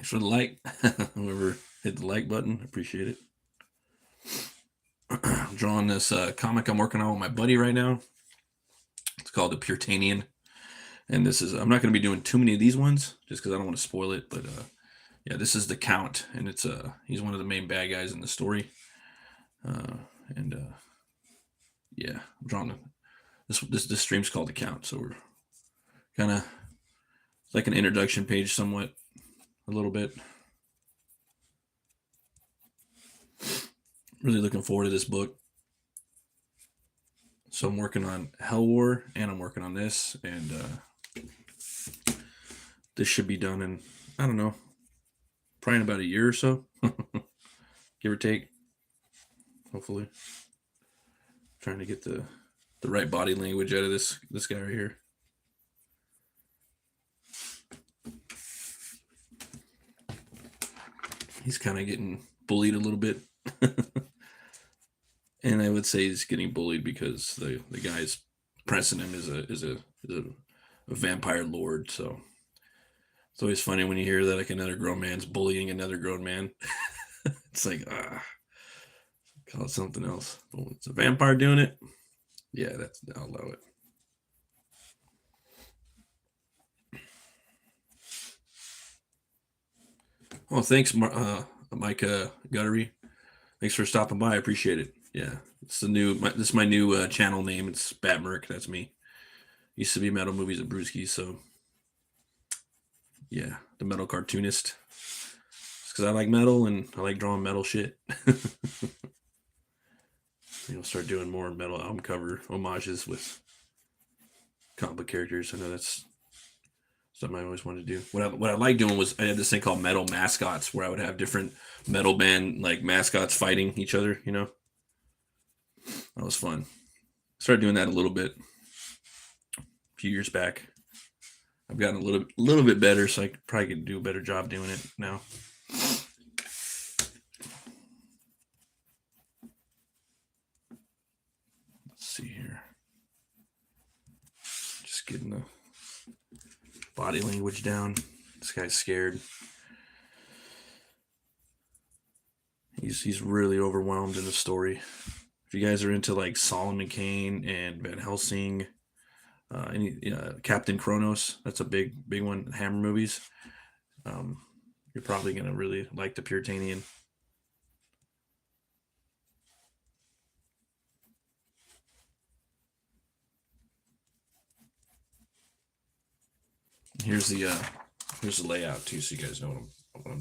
Thanks for the like. Whoever hit the like button, appreciate it. I'm drawing this comic I'm working on with my buddy right now. It's called the Puritanian, and this is I'm not going to be doing too many of these ones just because I don't want to spoil it. But yeah, this is the Count, and it's he's one of the main bad guys in the story. Uh, and yeah, I'm drawing this stream's called the Count, so we're kind of like an introduction page, somewhat, a little bit. Really looking forward to this book. So I'm working on Hell War, and I'm working on this, and this should be done in, I don't know, probably in about a year or so, give or take. Hopefully, trying to get the right body language out of this guy right here. He's kind of getting bullied a little bit. And I would say he's getting bullied because the guy's pressing him is a vampire lord. So it's always funny when you hear that, like, another grown man's bullying another grown man. It's like, call it something else. But when it's a vampire doing it, yeah, I'll allow it. Oh, thanks, Mike Guttery. Thanks for stopping by. I appreciate it. Yeah, it's this is my new channel name. It's Batmerk. That's me. Used to be Metal Movies at Brewski, so yeah, the metal cartoonist. Because I like metal and I like drawing metal shit. I'll start doing more metal album cover homages with comic book characters. I know that's something I always wanted to do. What I like doing was I had this thing called metal mascots, where I would have different metal band like mascots fighting each other. That was fun. Started doing that a little bit a few years back. I've gotten a little bit better, so I probably could do a better job doing it now. Let's see here. Just getting the body language down. This guy's scared. He's really overwhelmed in the story. If you guys are into like Solomon Kane and Van Helsing, Captain Kronos, that's a big one. Hammer movies. You're probably gonna really like the Puritanian. Here's the layout too, so you guys know what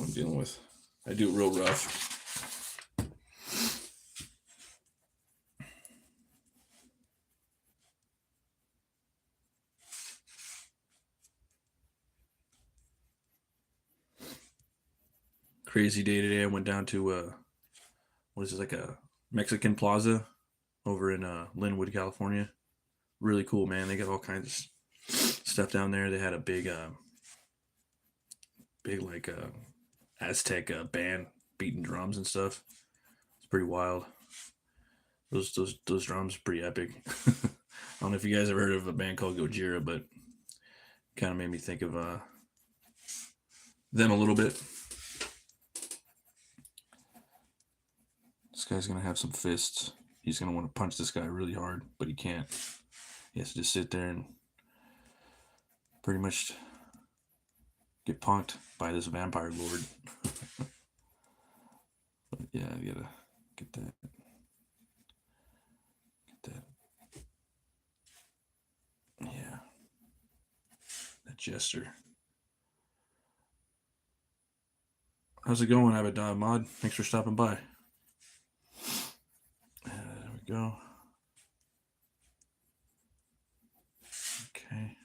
I'm dealing with. I do it real rough. Crazy day today. I went down to what is it, like a Mexican plaza over in Linwood, California. Really cool, man. They got all kinds of stuff down there. They had a big like Aztec band beating drums and stuff. It's pretty wild. Those drums are pretty epic. I don't know if you guys ever heard of a band called Gojira, but kind of made me think of them a little bit. This guy's gonna have some fists. He's gonna want to punch this guy really hard, but he can't. He has to just sit there and pretty much get punked by this vampire lord. But yeah, I gotta get that. Yeah, that jester. How's it going, Abadad Mod? Thanks for stopping by. There we go. Okay.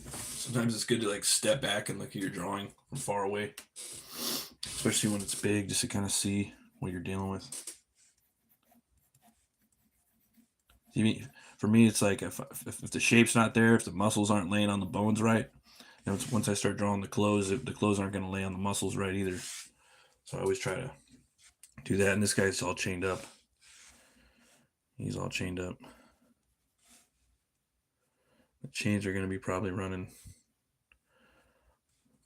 Sometimes it's good to like step back and look at your drawing from far away, especially when it's big, just to kind of see what you're dealing with. For me, it's like if the shape's not there, if the muscles aren't laying on the bones right, once I start drawing the clothes aren't going to lay on the muscles right either. So I always try to do that. And this guy's all chained up. He's all chained up. The chains are going to be probably running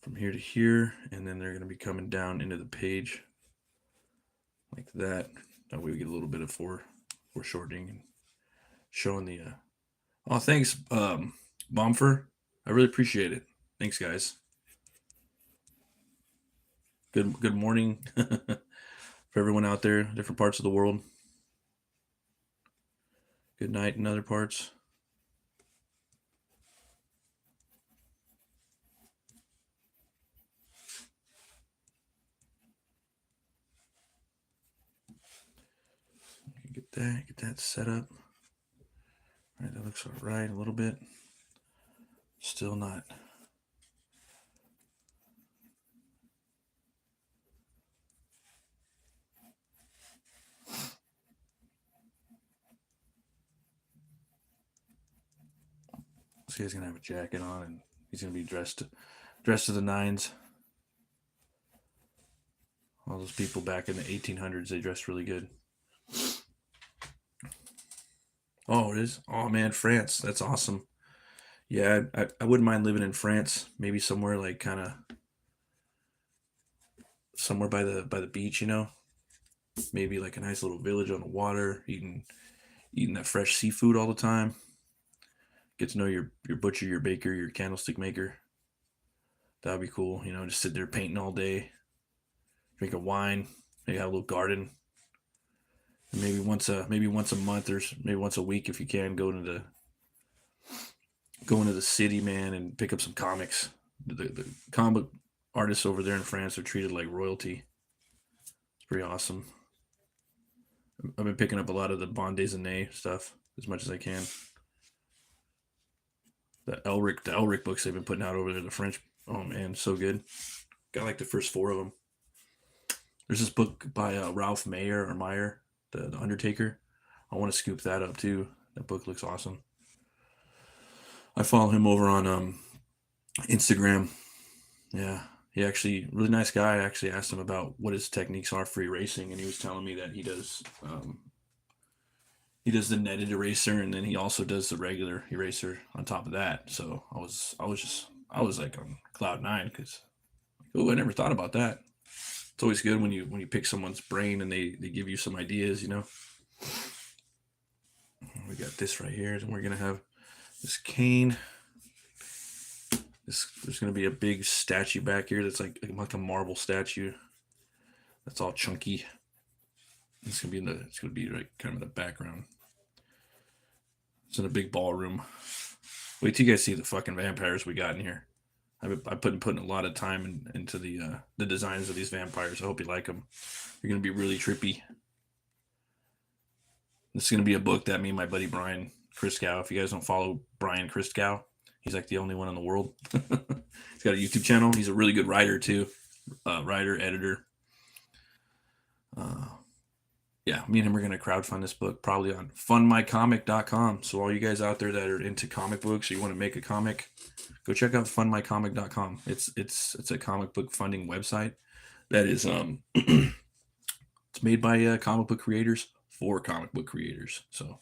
from here to here, and then they're going to be coming down into the page like that. That way we get a little bit of foreshortening and showing the. Oh, thanks, Bomfer. I really appreciate it. Thanks, guys. Good morning for everyone out there, different parts of the world. Good night in other parts. Get that set up. All right, that looks all right a little bit. Still not. This guy's gonna have a jacket on, and he's gonna be dressed to the nines. All those people back in the 1800s, they dressed really good. Oh, it is. Oh man, France. That's awesome. Yeah, I wouldn't mind living in France. Maybe somewhere like kind of somewhere by the beach. Maybe like a nice little village on the water, eating that fresh seafood all the time. Get to know your butcher, your baker, your candlestick maker. That'd be cool. Just sit there painting all day, drink a wine, maybe have a little garden. And maybe once a month or maybe once a week if you can go into the city, man, and pick up some comics. The comic artists over there in France are treated like royalty. It's pretty awesome. I've been picking up a lot of the bande dessinée stuff as much as I can. The Elric books they've been putting out over there, the French. Oh man, so good. Got like the first four of them. There's this book by Ralph Meyer, the Undertaker. I want to scoop that up too. That book looks awesome. I follow him over on Instagram. Yeah, he actually really nice guy. I actually asked him about what his techniques are for erasing, and he was telling me that he does the netted eraser, and then he also does the regular eraser on top of that. So I was like on cloud nine because oh, I never thought about that. It's always good when you pick someone's brain and they give you some ideas. We got this right here, and we're gonna have this cane. There's gonna be a big statue back here that's like a marble statue. That's all chunky. It's gonna be like kind of in the background. It's in a big ballroom. Wait till you guys see the fucking vampires we got in here. I've been putting a lot of time into the designs of these vampires. I hope you like them. They're gonna be really trippy. This is gonna be a book that me and my buddy Brian Christgau. If you guys don't follow Brian Christgau, he's like the only one in the world. He's got a YouTube channel. He's a really good writer too. Writer, editor. Yeah, me and him are going to crowdfund this book probably on fundmycomic.com. So all you guys out there that are into comic books or you want to make a comic, go check out fundmycomic.com. It's a comic book funding website that is it's made by comic book creators for comic book creators. So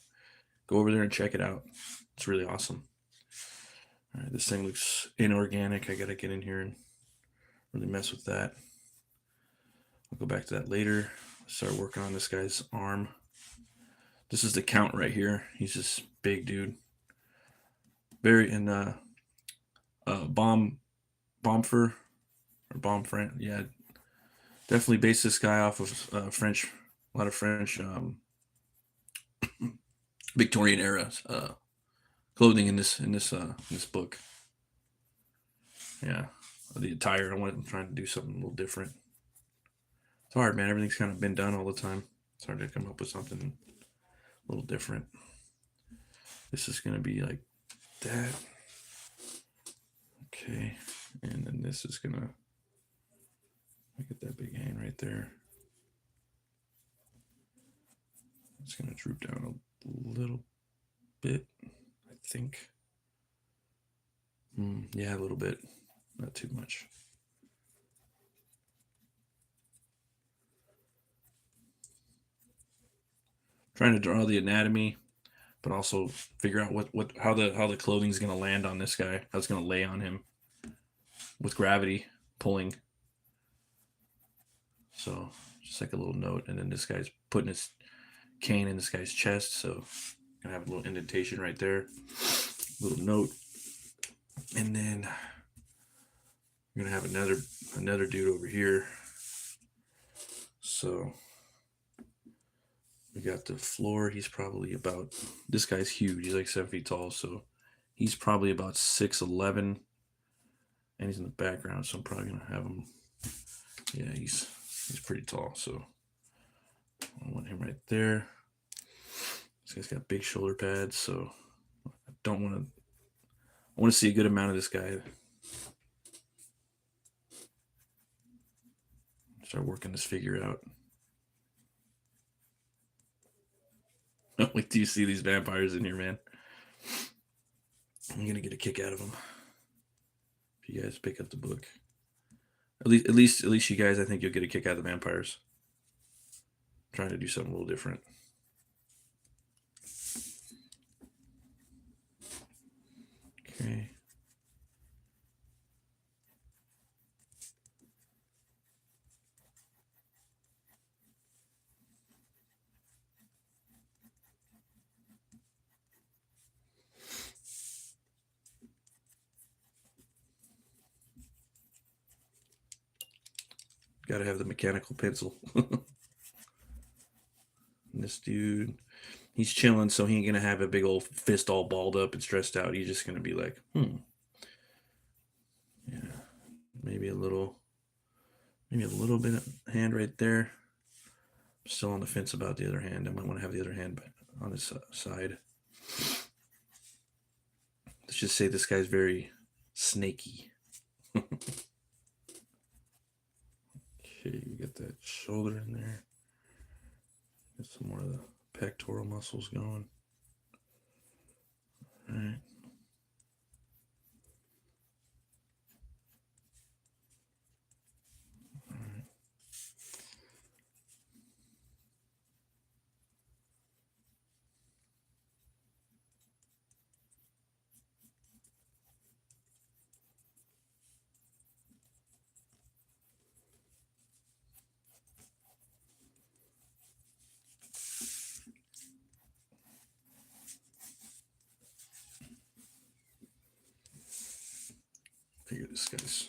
go over there and check it out. It's really awesome. All right, this thing looks inorganic. I got to get in here and really mess with that. I'll go back to that later. Start working on this guy's arm. This is the Count right here. He's this big dude. Very in Bomfer or Bomfran. Yeah, definitely based this guy off of French. A lot of French Victorian era clothing in this book. Yeah, the attire. I'm trying to do something a little different. It's hard, man. Everything's kind of been done all the time. It's hard to come up with something a little different. This is going to be like that. Okay. And then this is going to look at that big hand right there. It's going to droop down a little bit, I think. Yeah, a little bit. Not too much. Trying to draw the anatomy. but also figure out how the clothing's gonna land on this guy, how it's gonna lay on him with gravity pulling. So just like a little note, and then this guy's putting his cane in this guy's chest, so gonna have a little indentation right there, little note, and then we're gonna have another dude over here. So we got the floor. He's probably about, this guy's huge. He's like 7 feet tall, so he's probably about 6'11", and he's in the background. So I'm probably gonna have him. Yeah, he's pretty tall. So I want him right there. This guy's got big shoulder pads, so I don't want to. I want to see a good amount of this guy. Start working this figure out. Wait till you see these vampires in here, man. I'm gonna get a kick out of them. If you guys pick up the book, at least you guys, I think you'll get a kick out of the vampires. I'm trying to do something a little different. Okay. Got to have the mechanical pencil. This dude, he's chilling, so he ain't gonna have a big old fist all balled up and stressed out. He's just gonna be like, yeah, maybe a little bit of hand right there. I'm still on the fence about the other hand. I might want to have the other hand on his side. Let's just say this guy's very snaky. Okay, we got that shoulder in there. Get some more of the pectoral muscles going. All right. Figure this guy's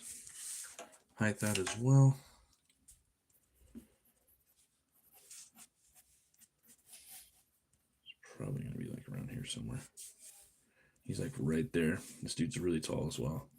height out as well. It's probably gonna be like around here somewhere. He's like right there. This dude's really tall as well.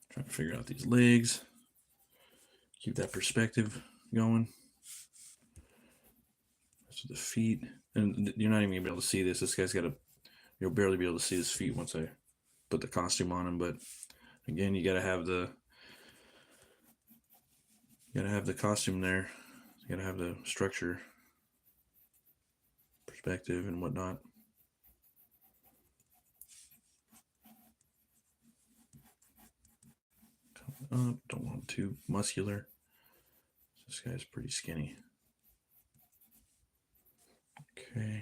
Trying to figure out these legs. Keep that perspective going. So the feet, and you're not even gonna be able to see this. This guy's you'll barely be able to see his feet once I put the costume on him. But again, you gotta have the costume there. You gotta have the structure, perspective, and whatnot. Don't want too muscular. This guy's pretty skinny. Okay.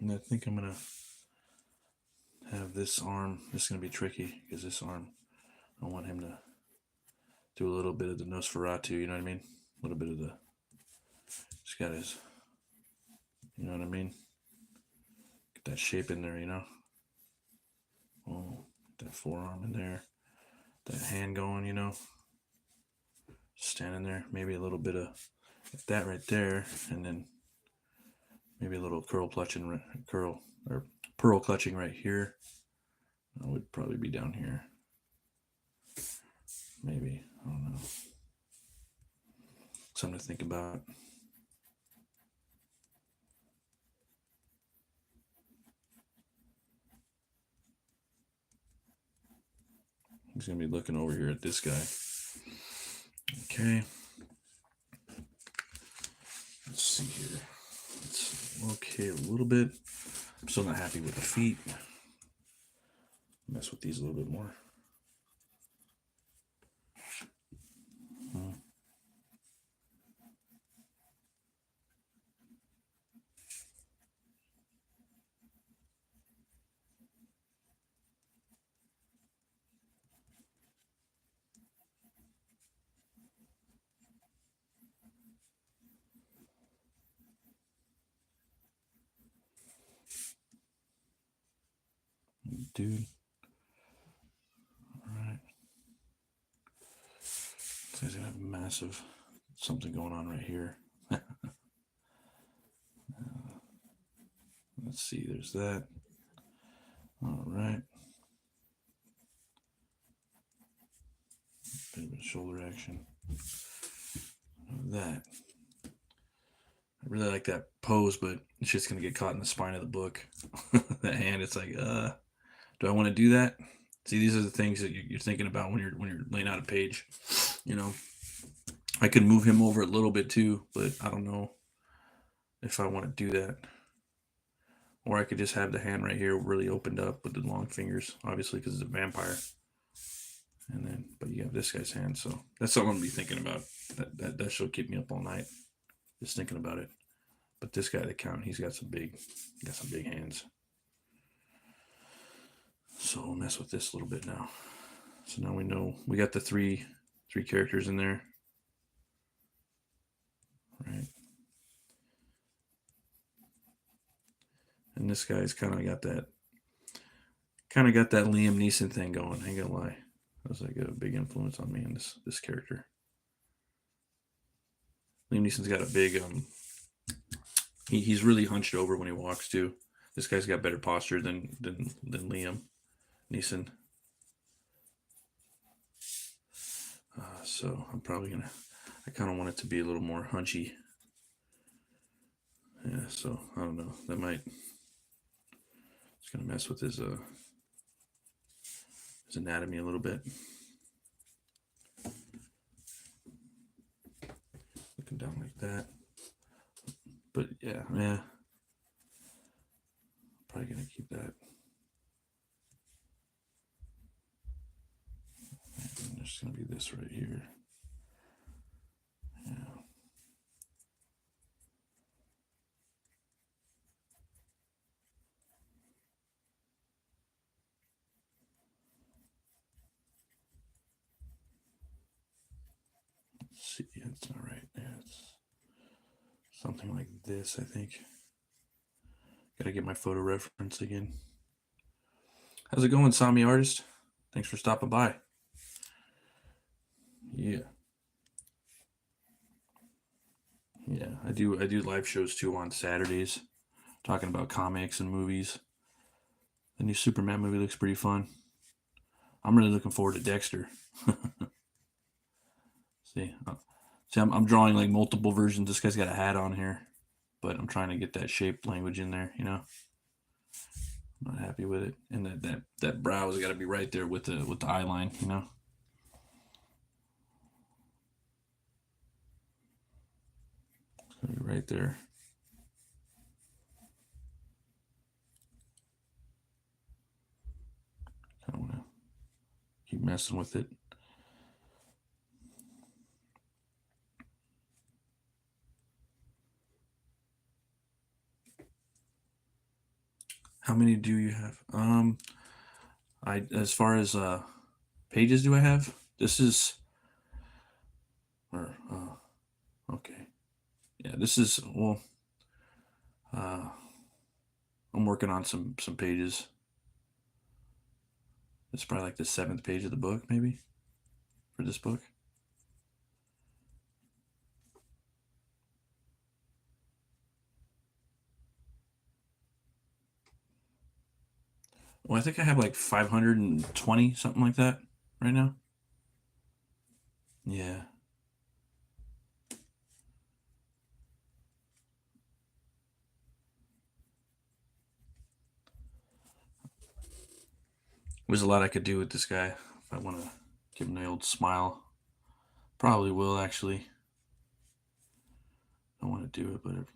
And I think I'm going to have this arm. This is going to be tricky because this arm, I want him to do a little bit of the Nosferatu, you know what I mean? A little bit of the, he's got his, you know what I mean? Get that shape in there, you know? Oh, that forearm in there. That hand going, you know? Standing there. Maybe a little bit of that right there. And then maybe a little pearl clutching right here. That would probably be down here. Maybe. I don't know. Something to think about. He's going to be looking over here at this guy. Okay. Let's see here. Let's locate a little bit. I'm still not happy with the feet. Mess with these a little bit more. Dude. All right. This guy's gonna have massive something going on right here. Let's see, there's that. All right. Bit of a shoulder action. That. I really like that pose, but it's just gonna get caught in the spine of the book. That hand, it's like, do I want to do that? See, these are the things that you're thinking about when you're laying out a page. You know, I could move him over a little bit too, but I don't know if I want to do that. Or I could just have the hand right here really opened up with the long fingers, obviously because it's a vampire. And then, but you have this guy's hand, so that's something I'm gonna be thinking about. That should keep me up all night, just thinking about it. But this guy, the Count, he's got some big hands. So we'll mess with this a little bit now. So now we know we got the three characters in there, right? And this guy's kind of got that Liam Neeson thing going. I ain't gonna lie, that was like a big influence on me in this character. Liam Neeson's got a big he's really hunched over when he walks too. This guy's got better posture than Liam Neeson. So I'm probably gonna. I kind of want it to be a little more hunchy. Yeah. So I don't know. That might. It's gonna mess with his anatomy a little bit. Looking down like that. But yeah. Probably gonna keep that. And there's gonna be this right here. Yeah. Let's see, it's not right. Yeah, it's something like this, I think. Gotta get my photo reference again. How's it going, Sami Artist? Thanks for stopping by. Yeah. Yeah, I do live shows too on Saturdays, talking about comics and movies. The new Superman movie looks pretty fun. I'm really looking forward to Dexter. See, I'm drawing like multiple versions. This guy's got a hat on here, but I'm trying to get that shape language in there. You know, I'm not happy with it, and that brow's got to be right there with the eye line. You know. It's gonna be right there. I want to keep messing with it. How many do you have? As far as pages do I have? This is or okay. Yeah, this is well. Uh, I'm working on some pages. It's probably like the 7th page of the book, maybe for this book. Well, I think I have like 520 something like that right now. Yeah. There's a lot I could do with this guy if I want to give him the old smile. Probably will actually. I want to do it, but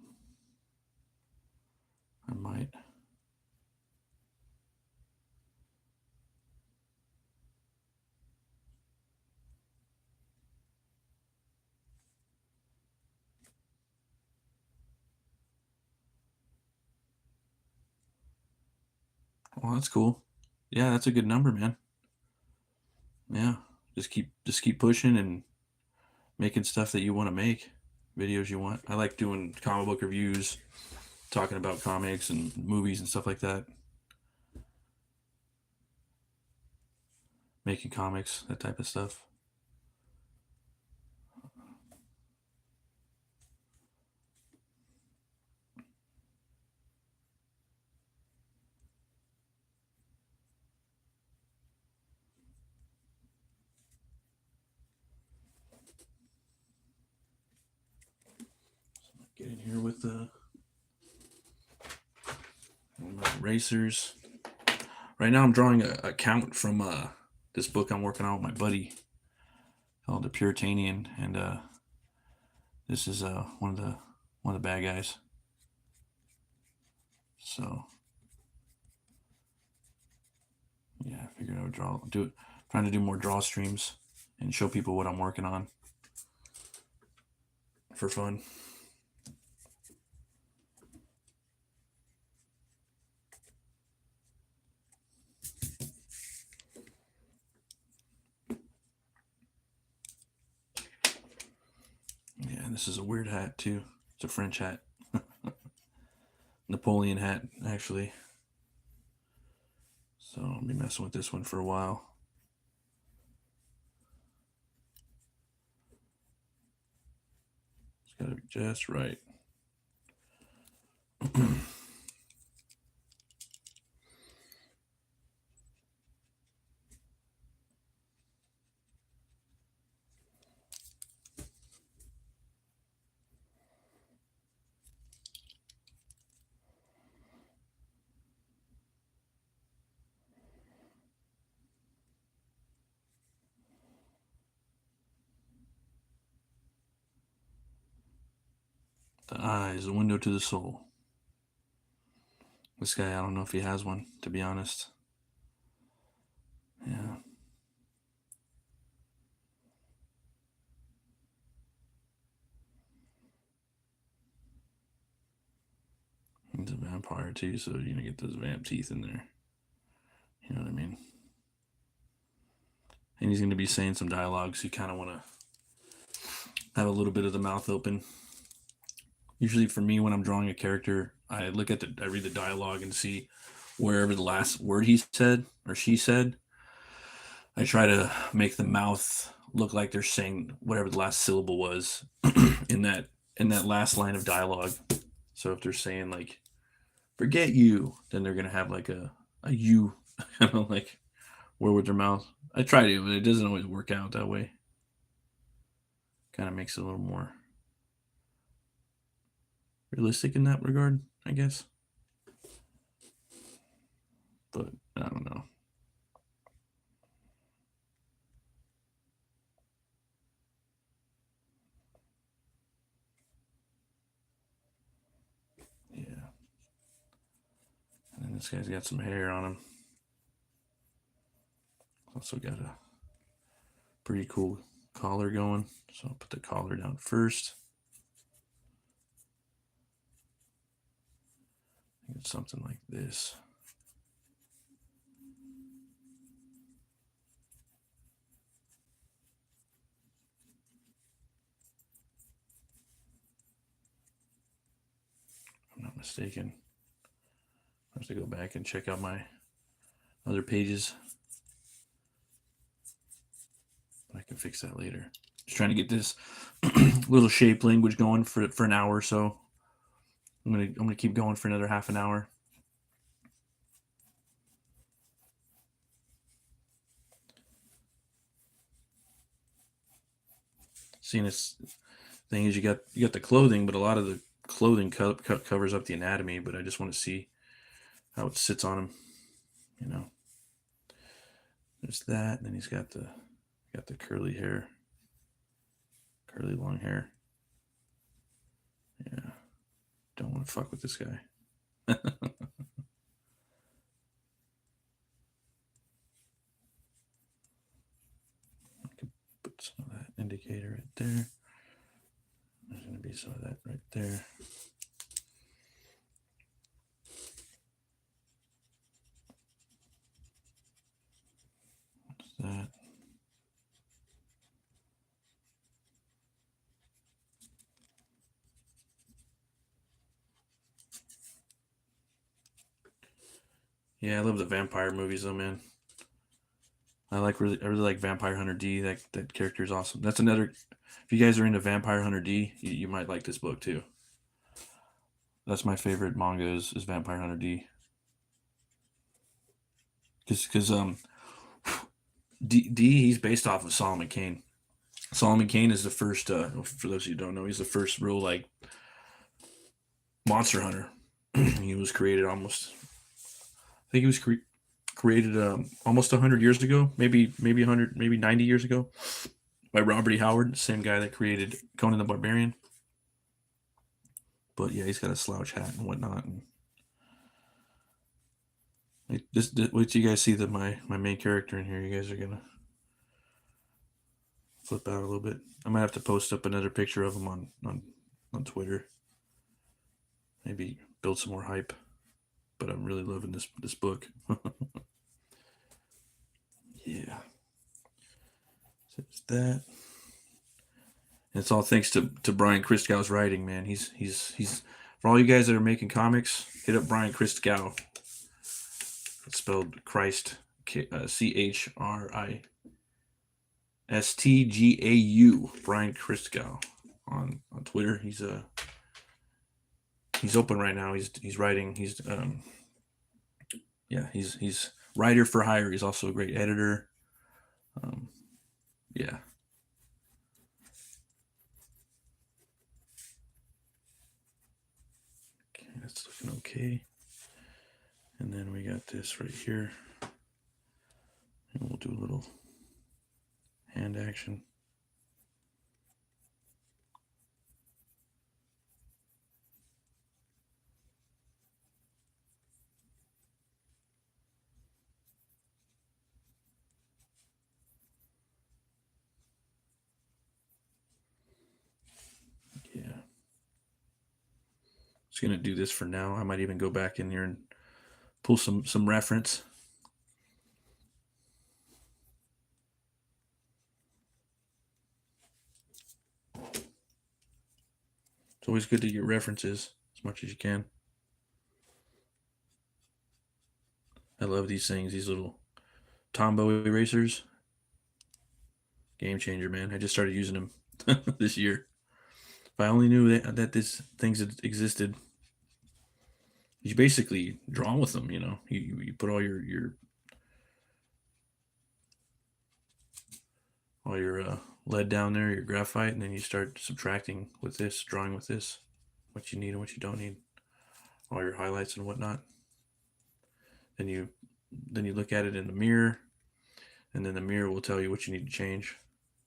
I might. Well, that's cool. Yeah, that's a good number, man. Yeah, just keep pushing and making stuff that you want to make, videos you want. I like doing comic book reviews, talking about comics and movies and stuff like that. Making comics, that type of stuff. Get in here with the erasers. Right now, I'm drawing a count from this book I'm working on with my buddy called The Puritanian, and this is one of the bad guys. So yeah, I figured I would trying to do more draw streams and show people what I'm working on for fun. Yeah, and this is a weird hat too. It's a French hat. Napoleon hat, actually. So I'll be messing with this one for a while. It's gotta be just right. The eye is a window to the soul. This guy, I don't know if he has one, to be honest. Yeah. He's a vampire too, so you're gonna get those vamp teeth in there. You know what I mean? And he's gonna be saying some dialogue, so you kind of want to have a little bit of the mouth open. Usually, for me, when I'm drawing a character, I read the dialogue and see wherever the last word he said or she said. I try to make the mouth look like they're saying whatever the last syllable was in that last line of dialogue. So if they're saying like "forget you," then they're gonna have like a "you," like word with their mouth. I try to, but it doesn't always work out that way. Kind of makes it a little more realistic in that regard, I guess. But I don't know. Yeah. And then this guy's got some hair on him. Also got a pretty cool collar going. So I'll put the collar down first. It's something like this. mistaken. I have to go back and check out my other pages. I can fix that later. Just trying to get this little shape language going for an hour or so. I'm gonna keep going for another half an hour. Seeing this thing is you got the clothing, but a lot of the clothing covers up the anatomy. But I just want to see how it sits on him. You know, there's that, and then he's got the curly hair, curly long hair. Yeah, don't want to fuck with this guy. I can put some of that indicator right there. There's going to be some of that right there. What's that? Yeah, I love the vampire movies though, man. I really like Vampire Hunter D. That character is awesome. That's another. If you guys are into Vampire Hunter D, you might like this book too. That's my favorite manga is Vampire Hunter D. Because D he's based off of Solomon Kane. Solomon Kane is the first. For those of you who don't know, he's the first real like monster hunter. He was created almost. I think he was created almost 100 years ago, maybe 100, maybe 90 years ago, by Robert E. Howard, the same guy that created Conan the Barbarian. But yeah, he's got a slouch hat and whatnot. And just wait till you guys see my main character in here. You guys are gonna flip out a little bit. I might have to post up another picture of him on Twitter. Maybe build some more hype. But I'm really loving this book. Yeah. So it's that. And it's all thanks to Brian Christkow's writing, man. He's for all you guys that are making comics, hit up Brian Christgau. It's spelled Christ, CHRISTGAU. Brian Christgau on Twitter. He's open right now. He's writing. He's writer for hire. He's also a great editor. Yeah. Okay, that's looking okay. And then we got this right here. And we'll do a little hand action. Yeah. Just gonna do this for now. I might even go back in here and pull some reference. It's always good to get references as much as you can. I love these things, these little Tombow erasers. Game changer, man. I just started using them this year. If I only knew that this things existed, you basically draw with them. You know, you put all your lead down there, your graphite, and then you start subtracting with this, drawing with this, what you need and what you don't need, all your highlights and whatnot. Then you look at it in the mirror, and then the mirror will tell you what you need to change.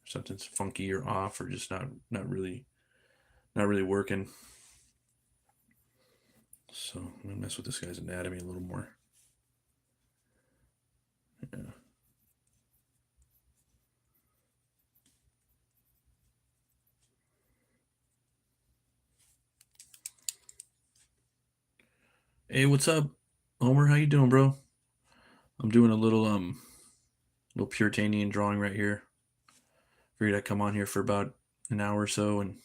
If something's funky or off, or just not really working. So I'm gonna mess with this guy's anatomy a little more. Yeah. Hey, what's up, Homer? How you doing, bro? I'm doing a little Puritanian drawing right here. Figured I'd come on here for about an hour or so and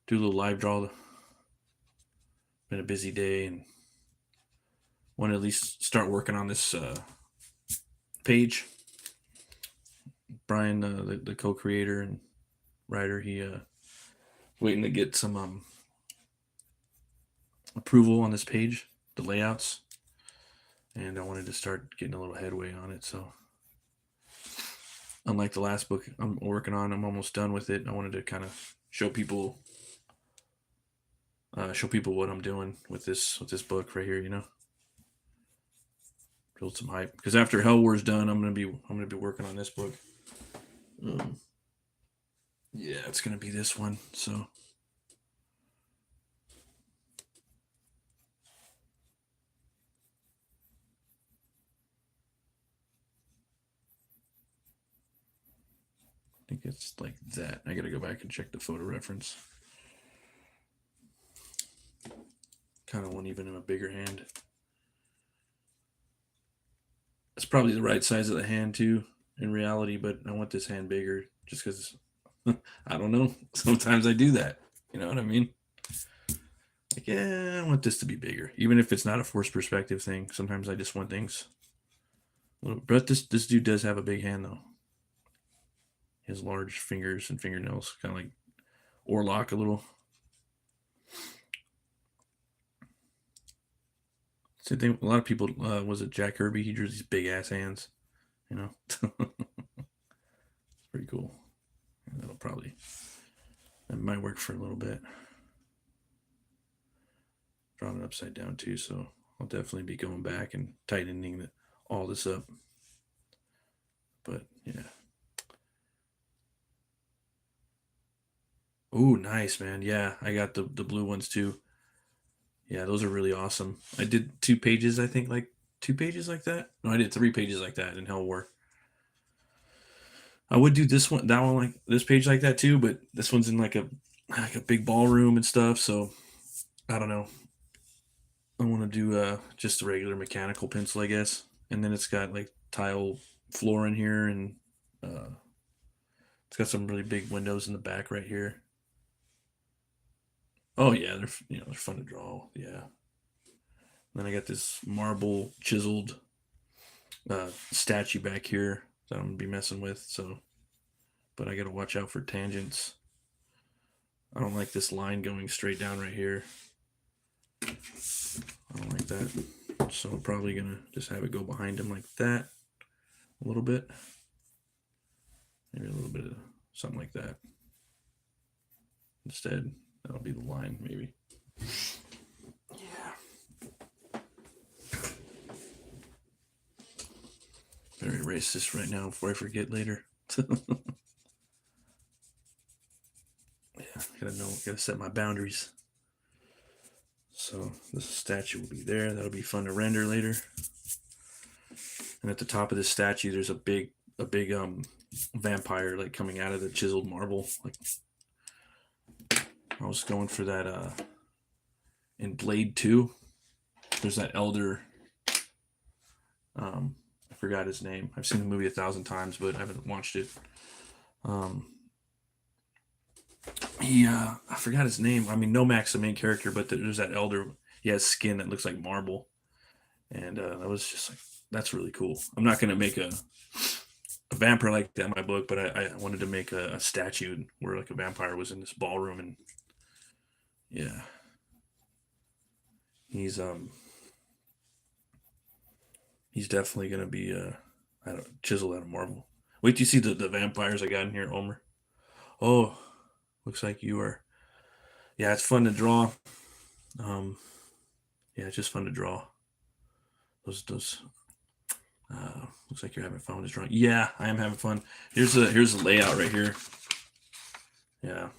do a little live draw. been a busy day and want to at least start working on this page. Brian, the co-creator and writer, he waiting to get some approval on this page, the layouts, and I wanted to start getting a little headway on it. So, unlike the last book I'm working on, I'm almost done with it. I wanted to kind of show people what I'm doing with this book right here. You know, build some hype because after Hell War's done, I'm gonna be working on this book. Yeah, it's gonna be this one. So. I think it's like that. I gotta go back and check the photo reference. Kind of want even in a bigger hand. It's probably the right size of the hand too, in reality, but I want this hand bigger just because I don't know. Sometimes I do that. You know what I mean? Like, yeah, I want this to be bigger, even if it's not a forced perspective thing. Sometimes I just want things. But this dude does have a big hand though. He has large fingers and fingernails, kind of like Orlok a little. Same thing. A lot of people was it Jack Kirby? He drew these big ass hands. You know, it's pretty cool. And that might work for a little bit. Drawing it upside down too, so I'll definitely be going back and tightening all this up. But yeah. Oh, nice, man. Yeah, I got the blue ones too. Yeah, those are really awesome. I did 2 pages, I think, like 2 pages like that. No, I did 3 pages like that in Hell War. I would do that one like this page like that too, but this one's in like a big ballroom and stuff. So I don't know. I want to do just a regular mechanical pencil, I guess, and then it's got like tile floor in here, and uh, it's got some really big windows in the back right here. Oh yeah, they're fun to draw. Yeah. Then I got this marble chiseled statue back here that I'm gonna be messing with. So, but I got to watch out for tangents. I don't like this line going straight down right here. I don't like that. So I'm probably gonna just have it go behind him like that, a little bit, maybe a little bit of something like that. Instead, that'll be the line, maybe. Yeah. Better erase this right now before I forget later. Yeah, gotta set my boundaries. So this statue will be there. That'll be fun to render later. And at the top of this statue, there's a big vampire like coming out of the chiseled marble. Like I was going for that in Blade 2. There's that elder. I forgot his name. I've seen the movie 1,000 times, but I haven't watched it. I forgot his name. I mean, Nomac's the main character, but there's that elder. He has skin that looks like marble, and that was just like that's really cool. I'm not gonna make a vampire like that in my book, but I wanted to make a statue where like a vampire was in this ballroom, and yeah, he's definitely gonna be chiseled out of marble. Wait till you see the vampires I got in here, Omer. Oh, looks like you are. Yeah, it's fun to draw. Um, yeah, it's just fun to draw. Those. Looks like you're having fun with this drawing. Yeah, I am having fun. Here's the layout right here. Yeah.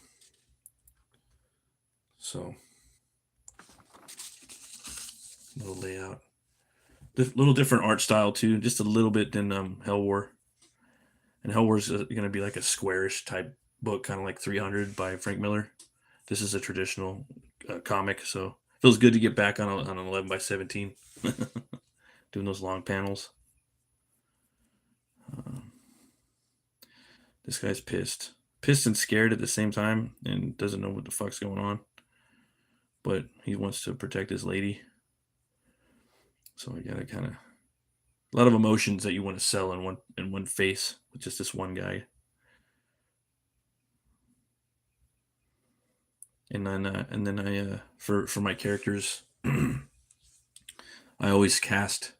So, little layout, little different art style too, just a little bit than Hell War. And Hell War's going to be like a squarish type book, kind of like 300 by Frank Miller. This is a traditional comic, so feels good to get back on an 11 by 17, doing those long panels. This guy's pissed and scared at the same time, and doesn't know what the fuck's going on. but he wants to protect his lady. So I gotta kind of a lot of emotions that you want to sell in one face with just this one guy. And then I for my characters, I always cast.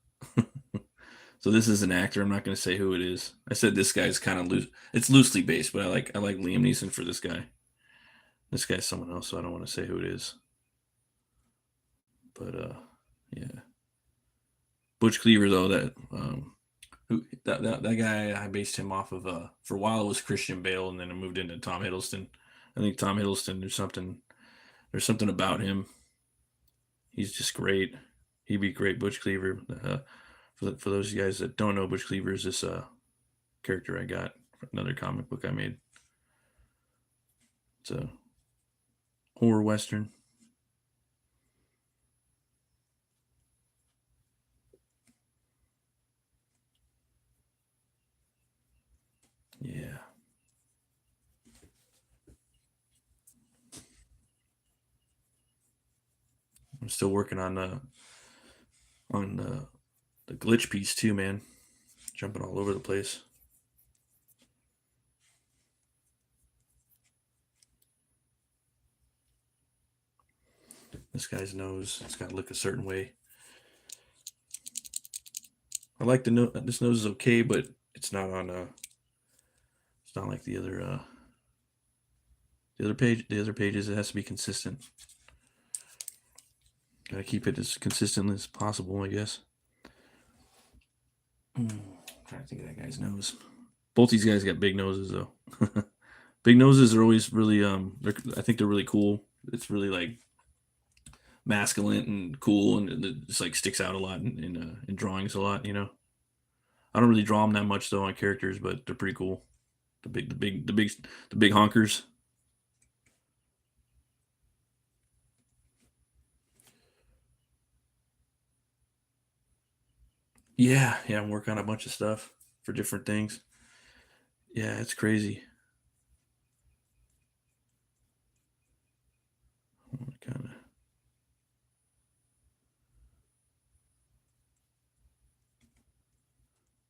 So this is an actor. I'm not going to say who it is. I said this guy's kind of loose. It's loosely based, but I like Liam Neeson for this guy. This guy's someone else, so I don't want to say who it is. But yeah, Butch Cleaver though that guy I based him off of for a while it was Christian Bale, and then I moved into Tom Hiddleston. I think Tom Hiddleston there's something about him. He's just great. He'd be great Butch Cleaver. For those of you guys that don't know, Butch Cleaver is this character I got from another comic book I made. It's a horror western. Yeah. I'm still working on the glitch piece too, man. Jumping all over the place. This guy's nose, it's got to look a certain way. I like the nose. This nose is okay, but it's not on. It's not like the other page. The other pages, it has to be consistent. Gotta keep it as consistent as possible, I guess. I'm trying to think of that guy's nose. Both these guys got big noses though. Big noses are always really I think they're really cool. It's really like masculine and cool, and it just like sticks out a lot in drawings a lot. You know, I don't really draw them that much though on characters, but they're pretty cool. The big honkers. Yeah, I'm working on a bunch of stuff for different things. Yeah, it's crazy. Kind of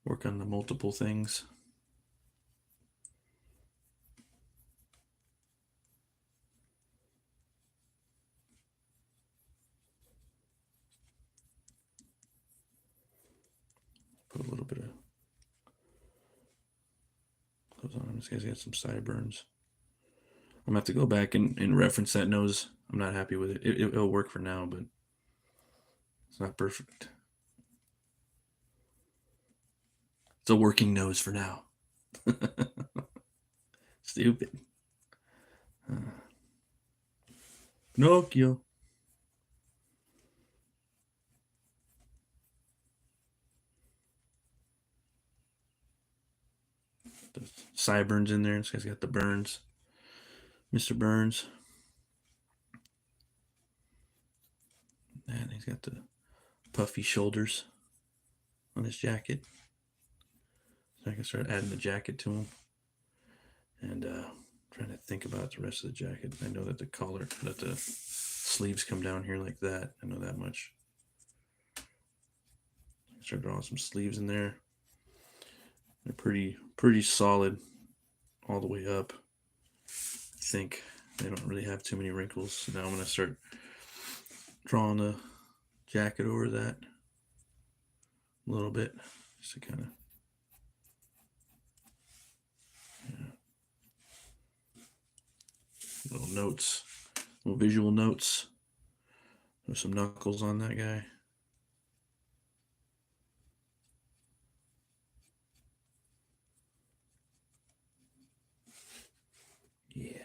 work on the multiple things. Put a little bit of clothes on him. This guy's got some sideburns. I'm gonna have to go back and reference that nose. I'm not happy with it. It'll work for now, but it's not perfect. It's a working nose for now. Stupid. Pinocchio. The sideburns in there. This guy's got the burns. Mr. Burns. And he's got the puffy shoulders on his jacket. So I can start adding the jacket to him. And trying to think about the rest of the jacket. I know that the collar, that the sleeves come down here like that. I know that much. Start drawing some sleeves in there. They're pretty solid all the way up. I think they don't really have too many wrinkles. So now I'm gonna start drawing the jacket over that a little bit, just to kind of little notes, little visual notes. There's some knuckles on that guy. Yeah.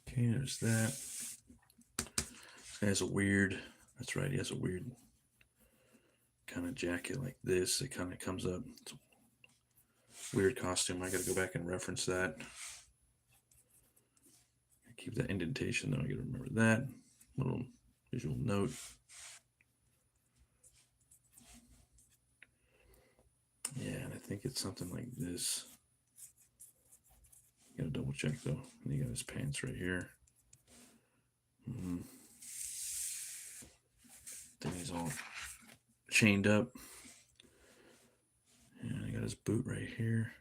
Okay, there's that. This guy has a weird, that's right, he has a weird kind of jacket like this. It kind of comes up. It's a weird costume. I got to go back and reference that. Keep that indentation though. I got to remember that. Little visual note. Yeah, and I think it's something like this. You gotta double check though. And you got his pants right here. Then he's all chained up. And I got his boot right here.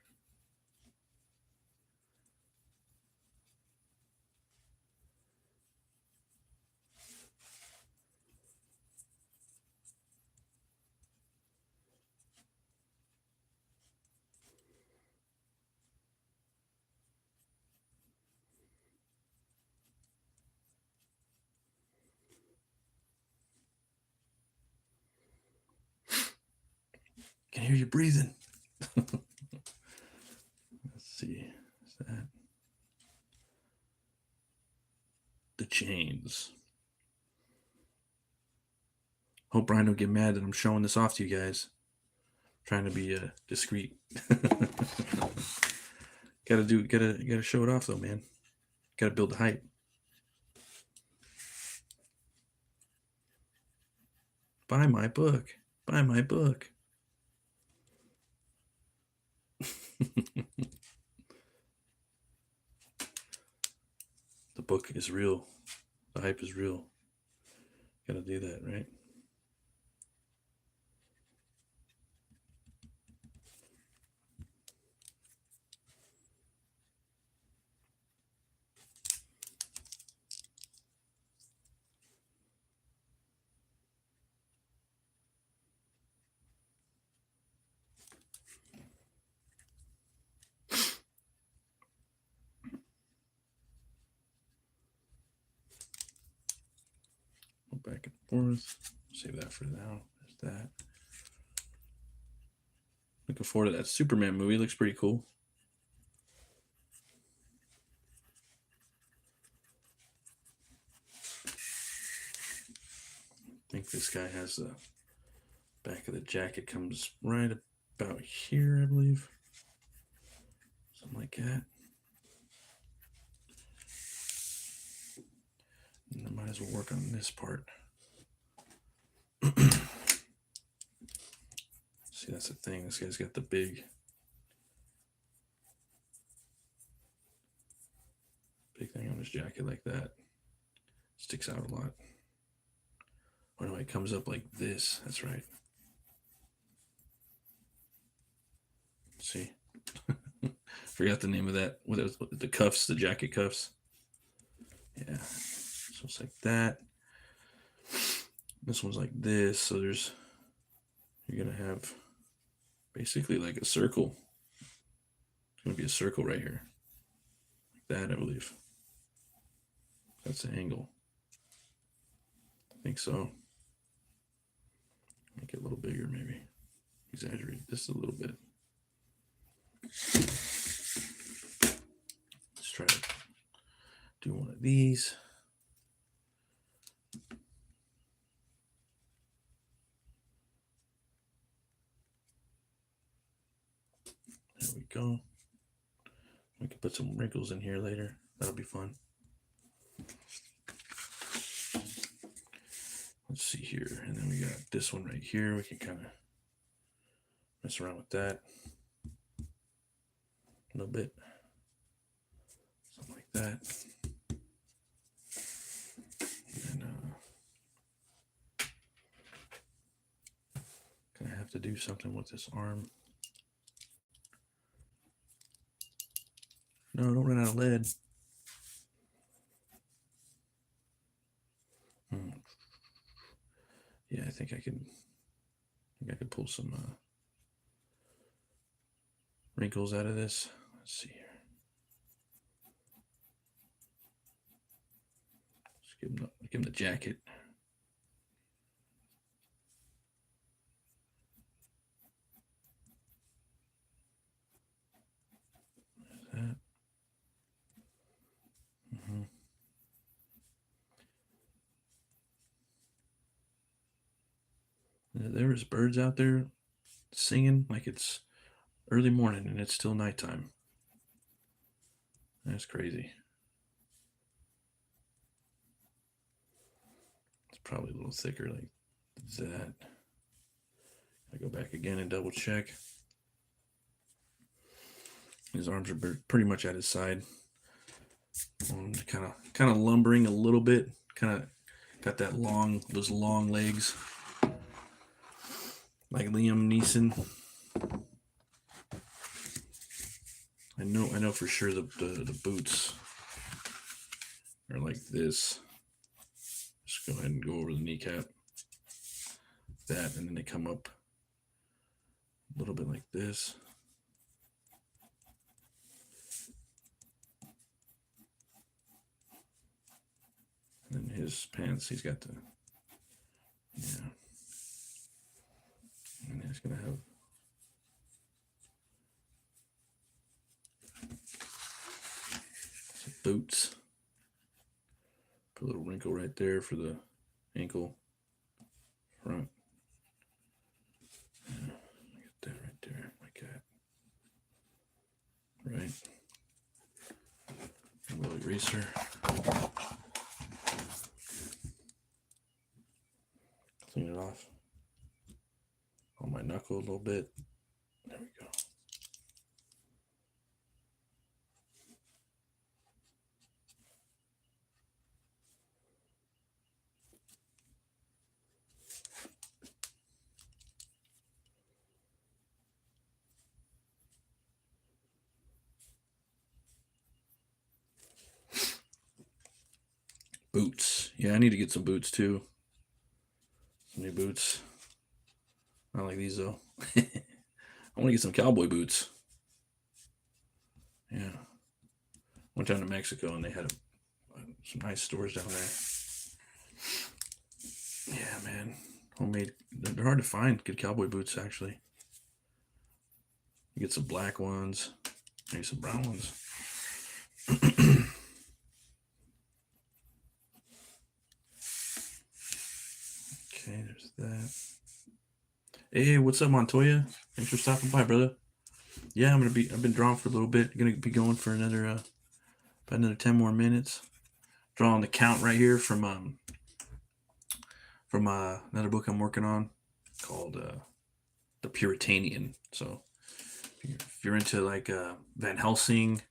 I can hear you breathing. Let's see. Is that the chains? Hope Brian don't get mad that I'm showing this off to you guys. I'm trying to be discreet. Gotta show it off though, man. Gotta build the hype. Buy my book. Buy my book. The book is real. The hype is real. Gotta do that, right? Back and forth. Save that for now. There's that. Looking forward to that Superman movie. Looks pretty cool. I think this guy has the back of the jacket comes right about here, I believe. Something like that. And I might as well work on this part. See, that's the thing. This guy's got the big thing on his jacket like that. Sticks out a lot. Oh no, it comes up like this. That's right. See? Forgot the name of that. What it was, the cuffs, the jacket cuffs. Yeah. So it's like that. This one's like this. So you're going to have basically like a circle. It's going to be a circle right here. Like that, I believe. That's the angle. I think so. Make it a little bigger, maybe. Exaggerate this a little bit. Let's try to do one of these. There we go. We can put some wrinkles in here later. That'll be fun. Let's see here. And then we got this one right here. We can kind of mess around with that a little bit. Something like that. And gonna have to do something with this arm. No, don't run out of lead. Yeah, I think I could pull some wrinkles out of this. Let's see here. Let's give him the jacket. There's that. There was birds out there singing like it's early morning and it's still nighttime. That's crazy. It's probably a little thicker like that. I go back again and double check. His arms are pretty much at his side. Kind of lumbering a little bit. Kind of got those long legs, like Liam Neeson. I know for sure the boots are like this. Just go ahead and go over the kneecap. That, and then they come up a little bit like this. And his pants, he's got yeah. And he's gonna have some boots. Put a little wrinkle right there for the ankle front. Yeah, get that right there, like that. Right. A little eraser. Clean it off on my knuckle a little bit. There we go. Boots. Yeah, I need to get some boots too. Some new boots. Not like these though. I want to get some cowboy boots. Yeah. Went down to Mexico and they had some nice stores down there. Yeah, man. Homemade. They're hard to find. Good cowboy boots, actually. You get some black ones, maybe some brown ones. Okay, there's that. Hey, what's up, Montoya? Thanks for stopping by, brother. Yeah, I've been drawing for a little bit. Gonna be going for about another 10 more minutes. Drawing the count right here from another book I'm working on called The Puritanian. So if you're into like Van Helsing,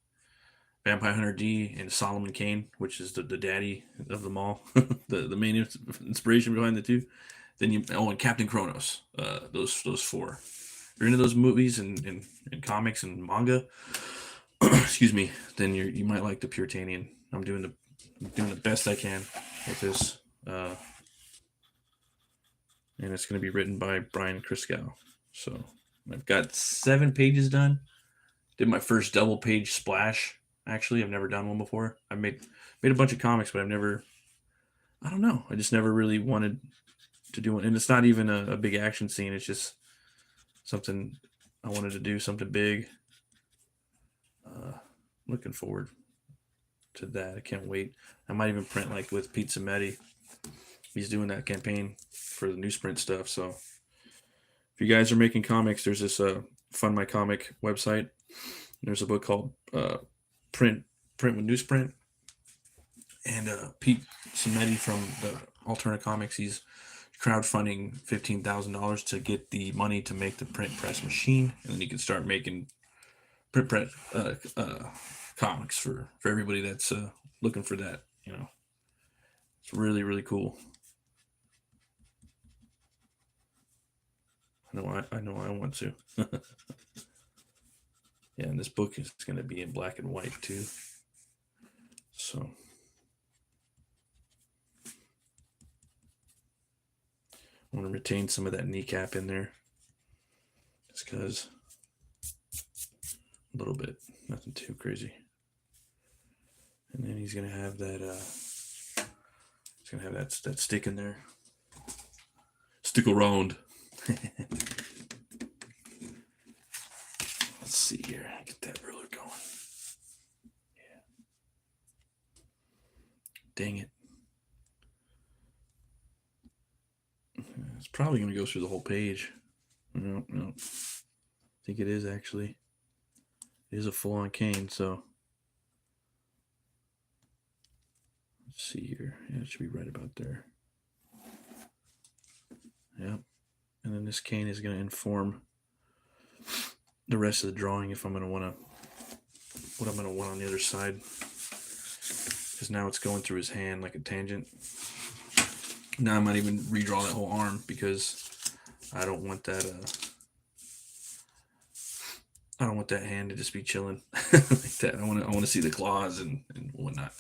Vampire Hunter D, and Solomon Kane, which is the daddy of them all, the main inspiration behind the two, then and Captain Kronos, those four. If you're into those movies and comics and manga, excuse me, then you might like The Puritanian. I'm doing the best I can with this, and it's going to be written by Brian Kriskow. So I've got 7 pages done. Did my first double page splash. Actually, I've never done one before. I made a bunch of comics, but I don't know. I just never really wanted to do one. And it's not even a big action scene. It's just something I wanted to do, something big. Looking forward to that. I can't wait. I might even print like with Pete Samedi. He's doing that campaign for the newsprint stuff. So if you guys are making comics, there's this Fund My Comic website. There's a book called Print with Newsprint, and Pete Samedi from the Alternate Comics, he's crowdfunding $15,000 to get the money to make the print press machine, and then you can start making print press comics for everybody that's looking for that. It's really, really cool. I know I want to. Yeah, and this book is going to be in black and white too. So I want to retain some of that kneecap in there, just because a little bit, nothing too crazy. And then he's going to have that. He's going to have that stick in there. Stick around. Let's see here. Get that ruler going. Yeah. Dang it. Let's probably going to go through the whole page. No, no. I think it is actually. It is a full-on cane, so let's see here. Yeah, it should be right about there. Yep. And then this cane is going to inform the rest of the drawing if I'm going to want to, what I'm going to want on the other side. Because now it's going through his hand like a tangent. Now I might even redraw that whole arm because I don't want that. I don't want that hand to just be chilling like that. I want to see the claws and whatnot.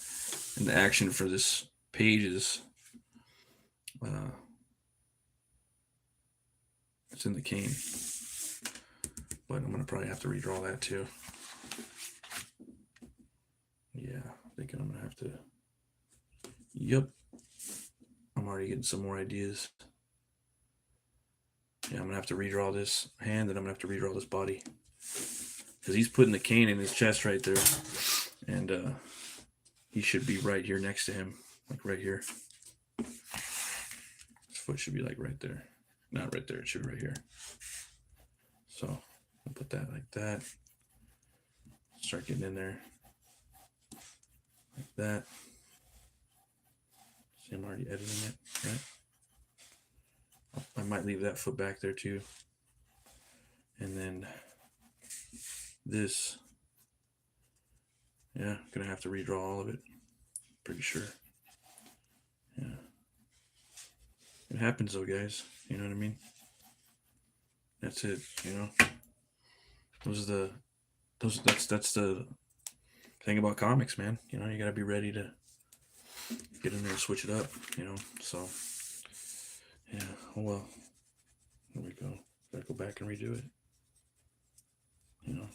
And the action for this page is it's in the cane, but I'm gonna probably have to redraw that too. Yeah, thinking I'm gonna have to. Yep, I'm already getting some more ideas. Yeah, I'm gonna have to redraw this hand, and I'm gonna have to redraw this body because he's putting the cane in his chest right there, and he should be right here next to him, like right here. His foot should be like right there, not right there. It should be right here. So I'll put that like that. Start getting in there like that. See, I'm already editing it, right? I might leave that foot back there too. And then this, yeah, gonna have to redraw all of it. Pretty sure. Yeah. It happens though, guys. You know what I mean? That's it, you know. That's the thing about comics, man. You know, you gotta be ready to get in there and switch it up, you know. So yeah, oh well. There we go. Gotta go back and redo it. You know.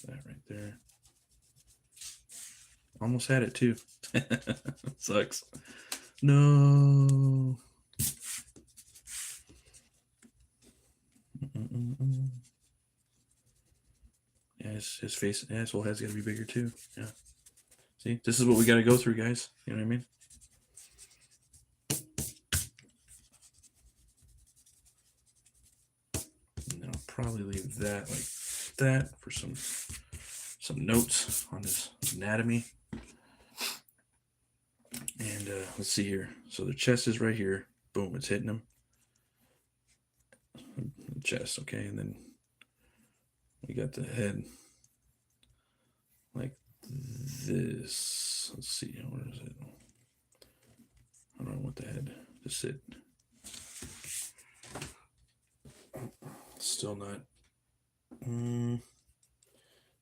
That right there. Almost had it too. Sucks. No. Yeah, his face, asshole head's got to be bigger too. Yeah. See, this is what we got to go through, guys. You know what I mean? And then I'll probably leave that like that for some notes on his anatomy. And let's see here. So the chest is right here. Boom, it's hitting him. The chest, okay, and then we got the head like this. Let's see, where is it? I don't want the head to sit. Still not.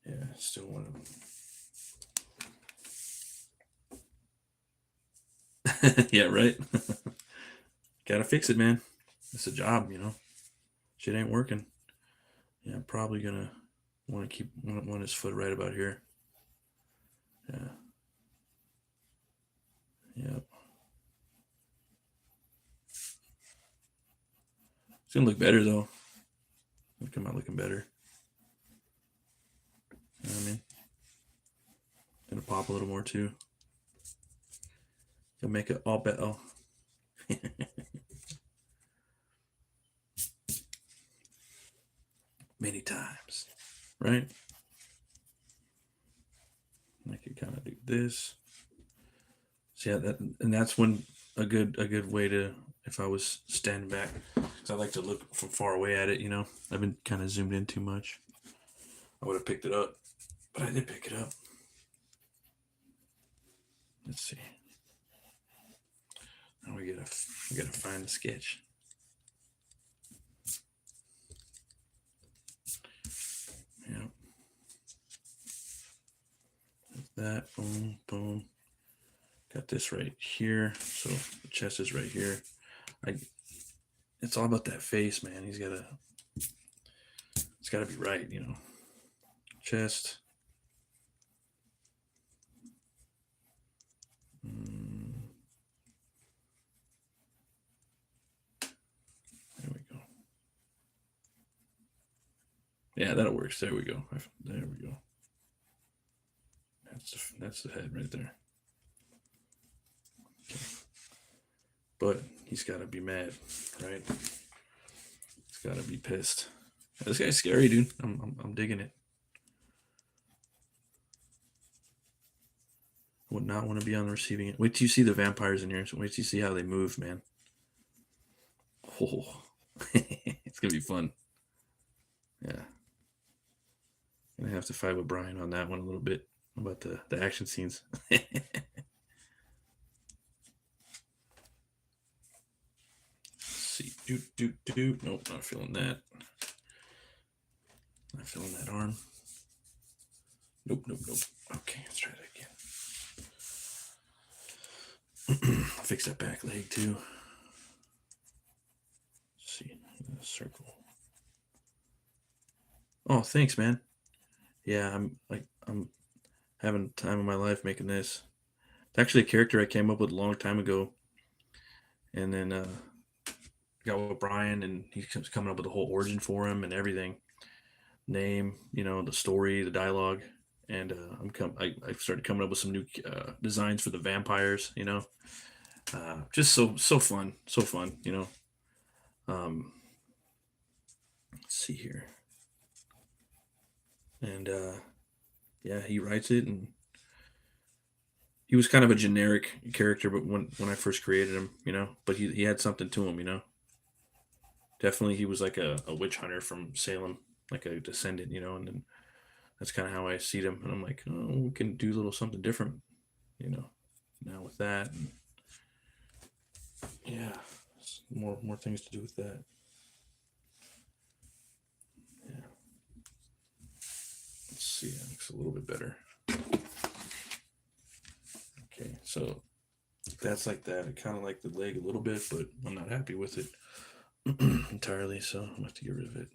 Yeah, still want to. Yeah, right. Gotta fix it, man. It's a job, you know. Shit ain't working. Yeah, I'm probably gonna want to keep want his foot right about here. Yeah. Yep. It's gonna look better though. It'll come out looking better. You know what I mean? Gonna pop a little more too. Gonna make it all better. Many times, right? I could kind of do this. So yeah, that's when a good way to, if I was standing back, because I like to look from far away at it. You know, I've been kind of zoomed in too much. I would have picked it up, but I did pick it up. Let's see. Now we gotta find the sketch. Yeah. That, boom, boom. Got this right here. So the chest is right here. It's all about that face, man. It's gotta be right, you know. Chest. There we go. Yeah, that works. There we go. There we go. That's the head right there. but he's got to be mad, right? He's got to be pissed. This guy's scary, dude. I'm digging it. Would not want to be on the receiving end. Wait till you see the vampires in here. Wait till you see how they move, man. Oh, it's gonna be fun. Yeah, gonna have to fight with Brian on that one a little bit about the action scenes. See, do. Nope, not feeling that. Not feeling that arm. Nope. Okay, let's try that again. Fix that back leg too. Let's see, circle. Oh, thanks, man. Yeah, I'm having time of my life making this. It's actually a character I came up with a long time ago, and then got with Brian, and he's coming up with a whole origin for him and everything, name, the story, the dialogue, and I started coming up with some new designs for the vampires, just so fun, let's see here, and yeah, he writes it, and he was kind of a generic character, but when I first created him, but he had something to him. Definitely, he was like a witch hunter from Salem, like a descendant, and then that's kind of how I see him. And I'm like, oh, we can do a little something different, now with that. And yeah, more things to do with that. Yeah. Let's see, that looks a little bit better. Okay, so that's like that. I kind of like the leg a little bit, but I'm not happy with it entirely, so I'm gonna have to get rid of it.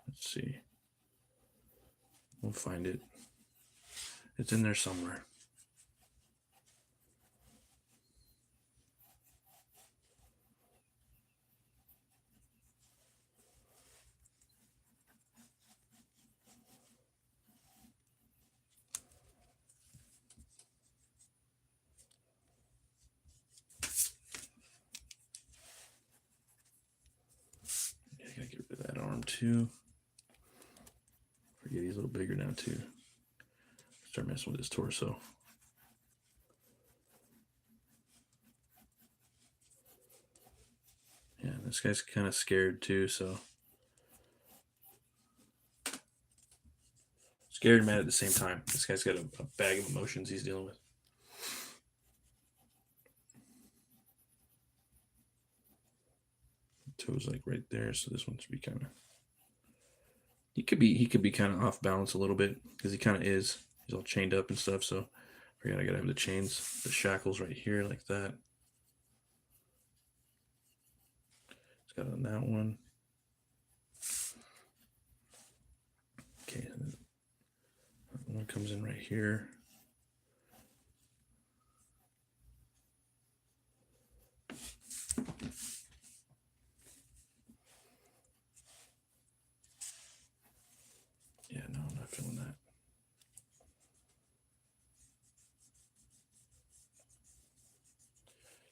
Let's see. We'll find it. It's in there somewhere. Yeah, I gotta get rid of that arm too. Forget he's a little bigger now too. Start messing with his torso. Yeah, this guy's kind of scared too, so scared and mad at the same time. This guy's got a bag of emotions he's dealing with. Toes like right there, so this one should be kind of. He could be kind of off balance a little bit because he kind of is. He's all chained up and stuff. So I gotta have the chains, the shackles right here like that. It's got on that one. Okay, that one comes in right here. Yeah, no, I'm not feeling that.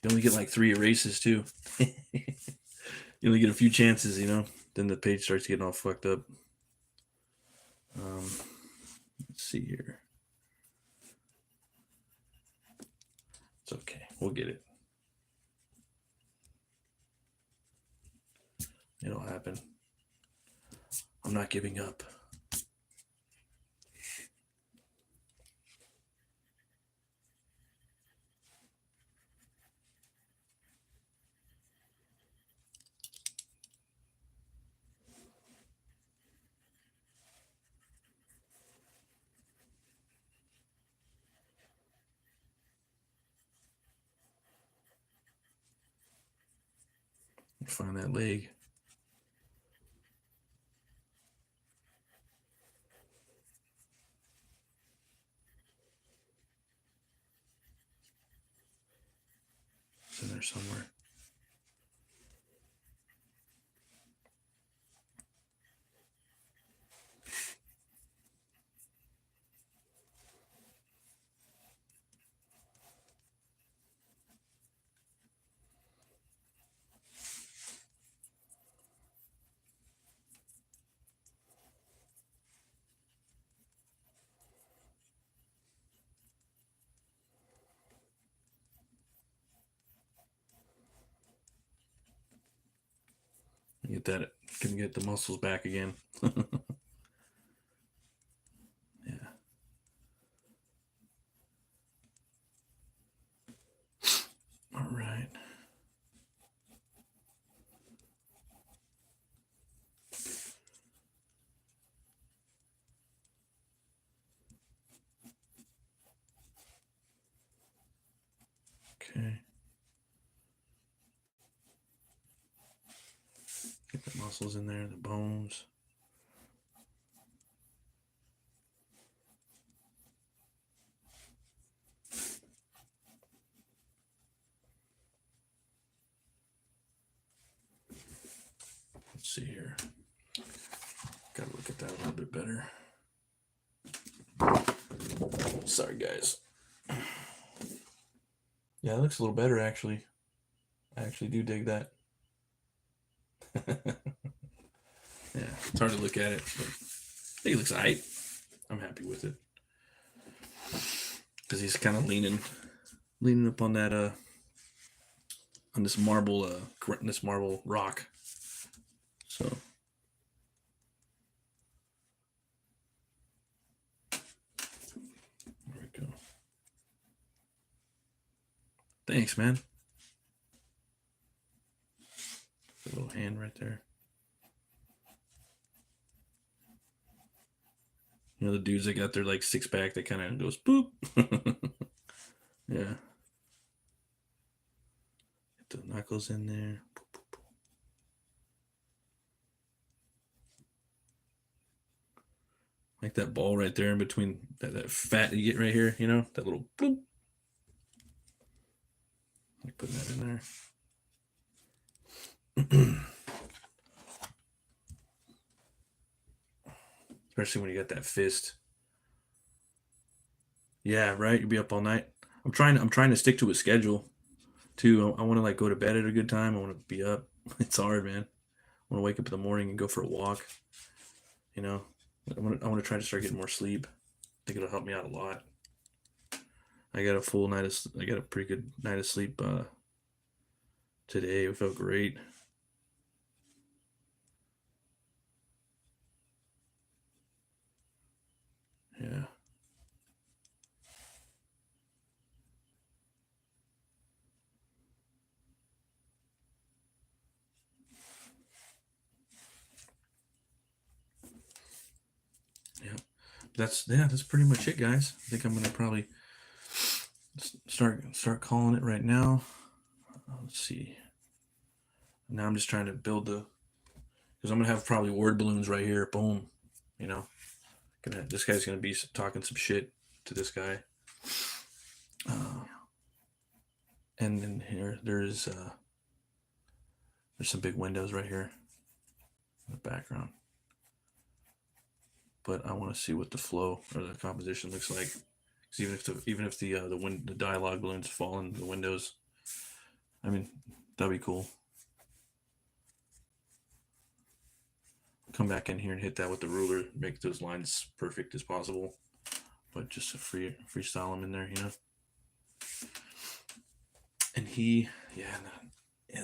You only get like 3 erases too. You only get a few chances, Then the page starts getting all fucked up. Let's see here. It's okay. We'll get it. It'll happen. I'm not giving up. Find that leg. there somewhere. Get that, can get the muscles back again. Yeah. All right. Okay. Get the muscles in there, the bones. Let's see here. Gotta look at that a little bit better. Sorry, guys. Yeah, it looks a little better, actually. I actually do dig that. Yeah, it's hard to look at it, but I think it looks alright. I'm happy with it. Because he's kind of leaning up on that, on this marble rock. So. There we go. Thanks, man. A little hand right there. You know, the dudes that got their like six pack that kind of goes boop. Yeah. Get the knuckles in there. Like that ball right there in between that fat you get right here, you know, that little bloop. Like putting that in there. Especially when you got that fist. Yeah, right. You'll be up all night. I'm trying to stick to a schedule too. I want to like go to bed at a good time. I want to be up. It's hard, man. I want to wake up in the morning and go for a walk. You know, I want to try to start getting more sleep. I think it'll help me out a lot. I got a pretty good night of sleep today. It felt great. Yeah. Yeah. That's pretty much it, guys. I think I'm gonna probably start calling it right now. Let's see. Now I'm just trying to build because I'm gonna have probably word balloons right here. Boom. You know, this guy's gonna be talking some shit to this guy. And then here there's some big windows right here in the background. But I want to see what the flow or the composition looks like. Because even if the dialogue balloons fall in the windows, I mean, that'd be cool. Come back in here and hit that with the ruler, make those lines perfect as possible. But just a freestyle them in there, you know. And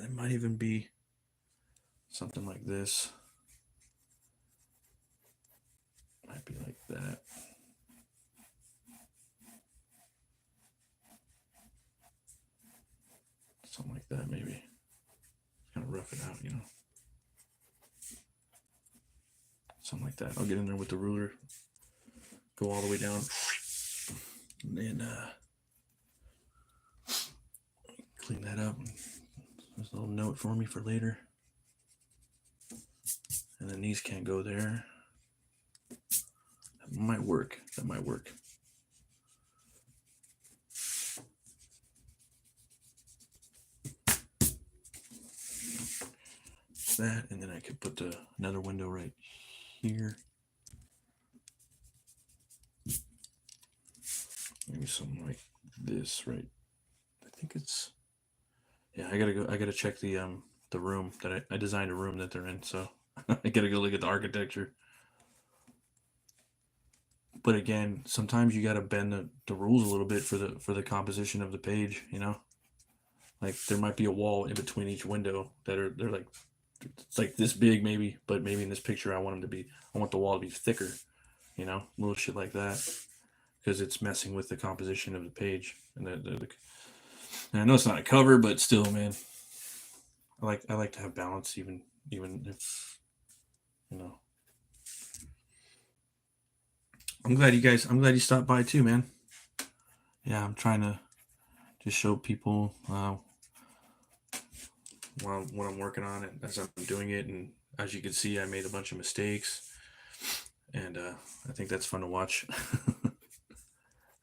there might even be something like this. Might be like that. Something like that, maybe. Kind of rough it out, you know. Something like that. I'll get in there with the ruler, go all the way down, and then clean that up. There's a little note for me for later. And then these can't go there. That might work. that, and then I could put another window right here. Maybe something like this, right? I think it's, yeah, I gotta check the room that I designed a room that they're in, so I gotta go look at the architecture. But again, sometimes you gotta bend the rules a little bit for the composition of the page, you know? Like there might be a wall in between each window they're like, it's like this big maybe, but maybe in this picture I want the wall to be thicker, you know, little shit like that, because it's messing with the composition of the page. And and I know it's not a cover, but still, man, I like to have balance, even if, you know. I'm glad you stopped by too, man. Yeah, I'm trying to just show people what I'm working on it as I'm doing it, and as you can see, I made a bunch of mistakes, and I think that's fun to watch.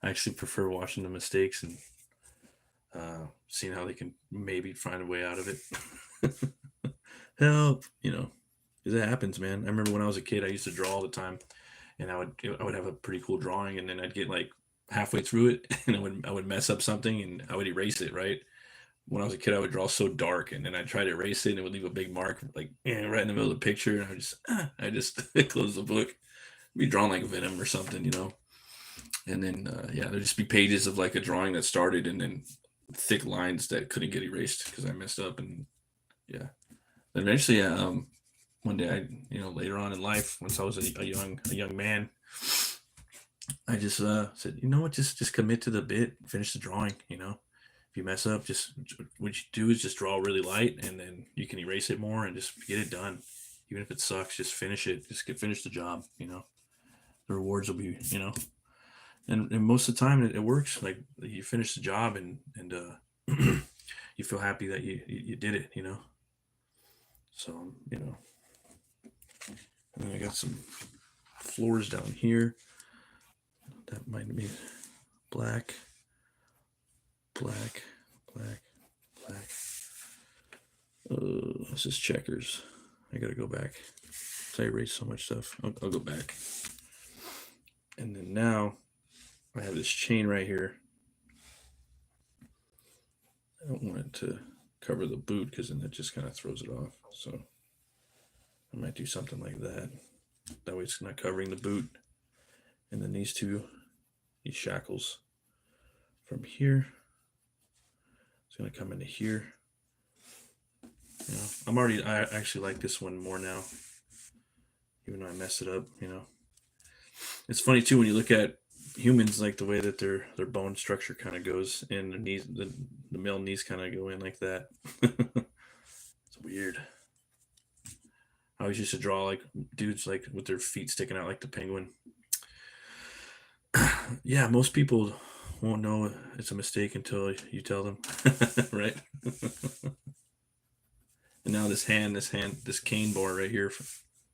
I actually prefer watching the mistakes and seeing how they can maybe find a way out of it. Help, you know, because it happens, man. I remember when I was a kid, I used to draw all the time, and I would have a pretty cool drawing, and then I'd get like halfway through it, and I would mess up something, and I would erase it, right? When I was a kid, I would draw so dark, and then I'd try to erase it, and it would leave a big mark, like right in the middle of the picture. And I just close the book, be drawing like Venom or something, you know. And then yeah, there'd just be pages of like a drawing that started, and then thick lines that couldn't get erased because I messed up. And yeah, then eventually, one day, later on in life, once I was a young man, I just said, you know what, just commit to the bit, finish the drawing, you know. If you mess up, just what you do is just draw really light, and then you can erase it more and just get it done. Even if it sucks, just finish it. Just finish the job. You know, the rewards will be, you know, and most of the time it works. Like you finish the job, and you feel happy that you did it. You know, so you know, and then I got some floors down here. That might be black. Black. This is checkers. I gotta go back. I erased so much stuff. I'll go back. And then now I have this chain right here. I don't want it to cover the boot because then it just kind of throws it off. So I might do something like that. That way it's not covering the boot. And then these shackles from here, it's gonna come into here. You know, I actually like this one more now, even though I messed it up. You know, it's funny too when you look at humans, like the way that their bone structure kind of goes, and the knees, the male knees kind of go in like that. It's weird. I always used to draw like dudes like with their feet sticking out like the penguin. Yeah, most people won't know it's a mistake until you tell them, right? And now this cane bar right here,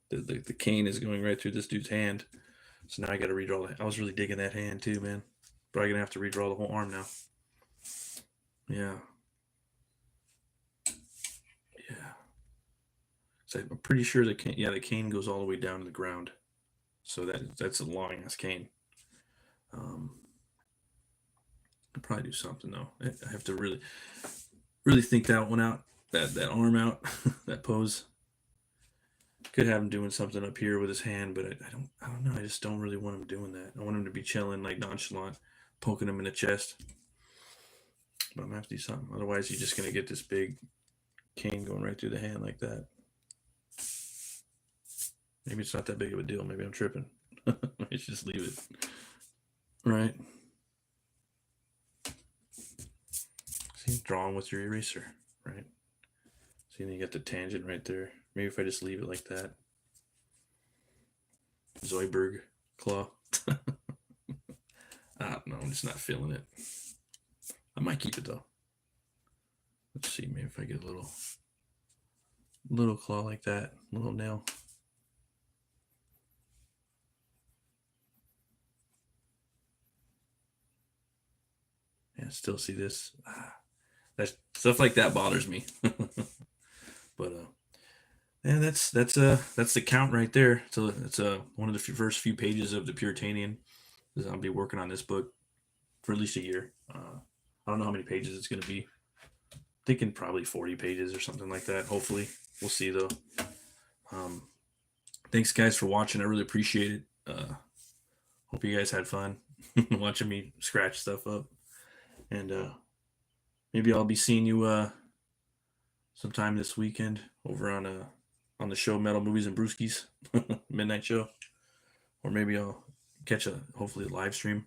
the cane is going right through this dude's hand. So now I got to redraw that. I was really digging that hand too, man. Probably gonna have to redraw the whole arm now. Yeah. So I'm pretty sure the cane goes all the way down to the ground. So that's a long ass cane. I'll probably do something though. I have to really think that one out. That arm out, that pose. Could have him doing something up here with his hand, but I don't know. I just don't really want him doing that. I want him to be chilling, like nonchalant, poking him in the chest. But I'm gonna have to do something. Otherwise, you're just gonna get this big cane going right through the hand like that. Maybe it's not that big of a deal. Maybe I'm tripping. I should just leave it. Right. See, drawing with your eraser, right? See, then you got the tangent right there. Maybe if I just leave it like that. Zoidberg claw. I don't know. I'm just not feeling it. I might keep it though. Let's see. Maybe if I get a little claw like that, little nail. Yeah, still see this. That stuff like that bothers me. But And that's the count right there. So it's one of the first few pages of the Puritanian. I'll be working on this book for at least a year. I don't know how many pages it's going to be. Thinking probably 40 pages or something like that. Hopefully, we'll see though. Um, Thanks guys for watching. I really appreciate it. Hope you guys had fun watching me scratch stuff up, and maybe I'll be seeing you sometime this weekend over on the show Metal Movies and Brewskis midnight show, or maybe I'll catch a hopefully a live stream.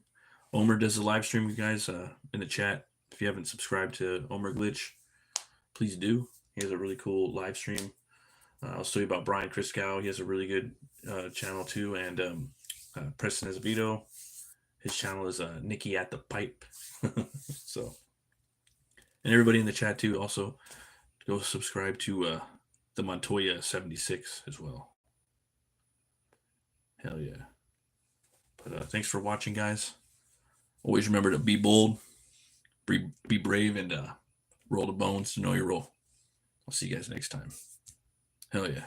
Omer does a live stream, you guys, in the chat. If you haven't subscribed to Omer Glitch, please do. He has a really cool live stream. I'll tell you about Brian Christgau. He has a really good channel too, and Preston Esvito. His channel is Nikki at the Pipe. So, and everybody in the chat too. Also, go subscribe to the Montoya 76 as well. Hell yeah! But thanks for watching, guys. Always remember to be bold, be brave, and roll the bones to know your role. I'll see you guys next time. Hell yeah.